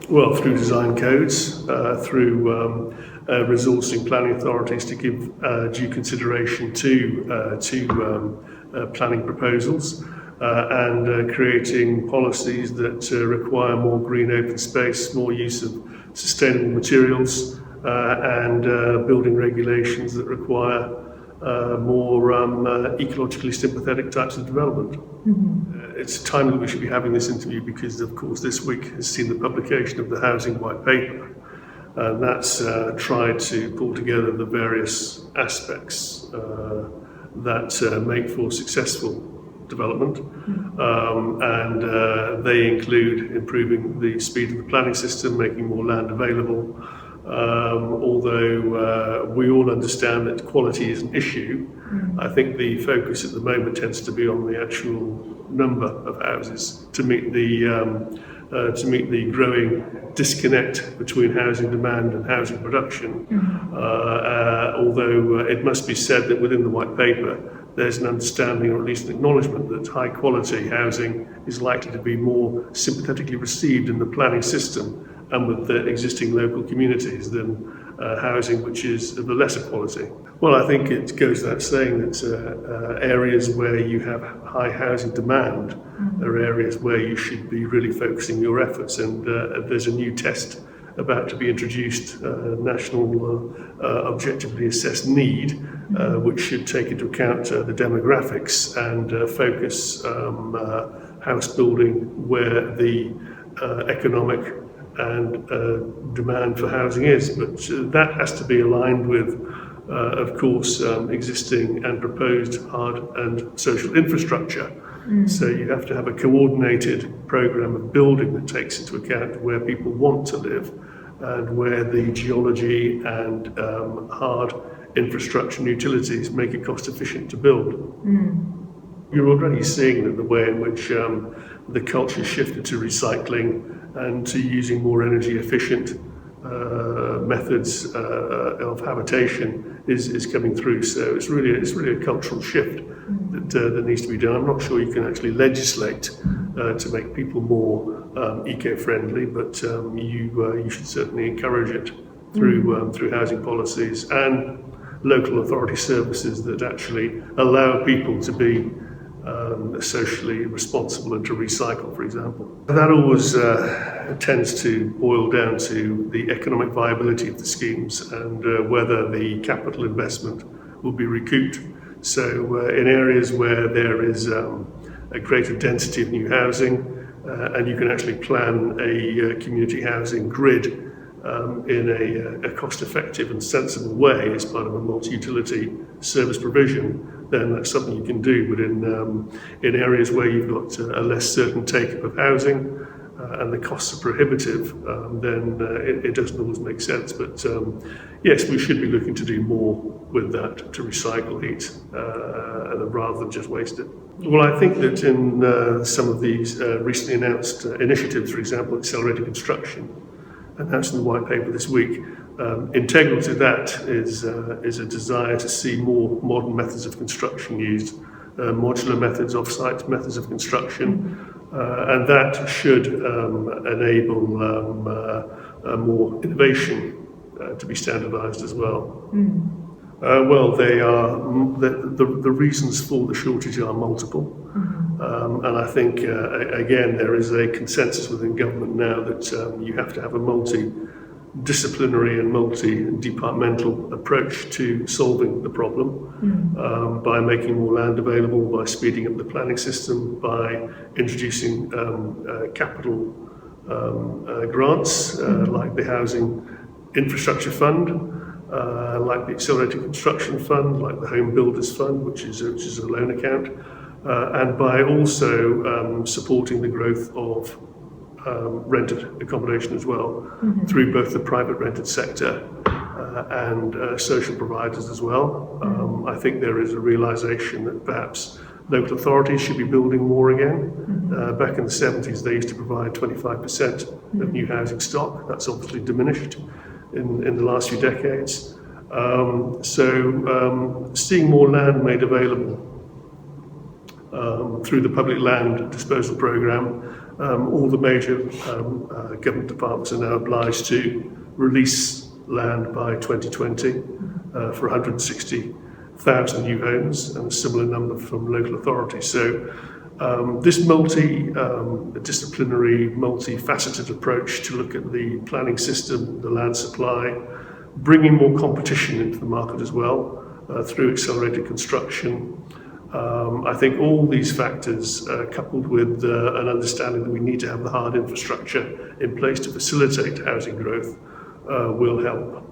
Well, through design codes, through resourcing planning authorities to give due consideration to planning proposals, and creating policies that require more green open space, more use of sustainable materials, and building regulations that require more ecologically sympathetic types of development. It's time that we should be having this interview because, of course, this week has seen the publication of the Housing White Paper, and that's tried to pull together the various aspects that make for successful development, and they include improving the speed of the planning system, making more land available. Although we all understand that quality is an issue, I think the focus at the moment tends to be on the actual number of houses to meet the growing disconnect between housing demand and housing production. Although it must be said that within the white paper there's an understanding, or at least an acknowledgement, that high quality housing is likely to be more sympathetically received in the planning system and with the existing local communities than housing which is of a lesser quality. Well, I think it goes without saying that areas where you have high housing demand are areas where you should be really focusing your efforts, and there's a new test about to be introduced, national objectively assessed need, which should take into account the demographics and focus house building where the economic and demand for housing is. But that has to be aligned with, of course, existing and proposed hard and social infrastructure. So you have to have a coordinated program of building that takes into account where people want to live and where the geology and hard infrastructure and utilities make it cost efficient to build. You're already seeing that the way in which the culture shifted to recycling and to using more energy efficient methods of habitation is coming through. So it's really a cultural shift that needs to be done. I'm not sure you can actually legislate to make people more eco-friendly, but you should certainly encourage it through housing policies and local authority services that actually allow people to be socially responsible and to recycle, for example. That always tends to boil down to the economic viability of the schemes and whether the capital investment will be recouped. So in areas where there is a greater density of new housing and you can actually plan a community housing grid in a cost-effective and sensible way as part of a multi-utility service provision, then that's something you can do. But in areas where you've got a less certain take-up of housing and the costs are prohibitive, then it doesn't always make sense. But yes, we should be looking to do more with that to recycle heat rather than just waste it. Well, I think that in some of these recently announced initiatives, for example, accelerated construction, announced in the white paper this week, integral to that is a desire to see more modern methods of construction used, modular methods, off-site methods of construction, and that should enable more innovation to be standardised as well. Well, they are the reasons for the shortage are multiple. And I think, again, there is a consensus within government now that you have to have a multidisciplinary and multi-departmental approach to solving the problem by making more land available, by speeding up the planning system, by introducing capital grants like the Housing Infrastructure Fund, like the Accelerated Construction Fund, like the Home Builders Fund, which is a loan account, and by also supporting the growth of rented accommodation as well through both the private rented sector and social providers as well. I think there is a realisation that perhaps local authorities should be building more again. Back in the 70s, they used to provide 25% of new housing stock. That's obviously diminished in the last few decades. So seeing more land made available through the public land disposal programme All the major government departments are now obliged to release land by 2020 for 160,000 new homes, and a similar number from local authorities. So this multi-disciplinary, multifaceted approach to look at the planning system, the land supply, bringing more competition into the market as well through accelerated construction. I think all these factors, coupled with an understanding that we need to have the hard infrastructure in place to facilitate housing growth, will help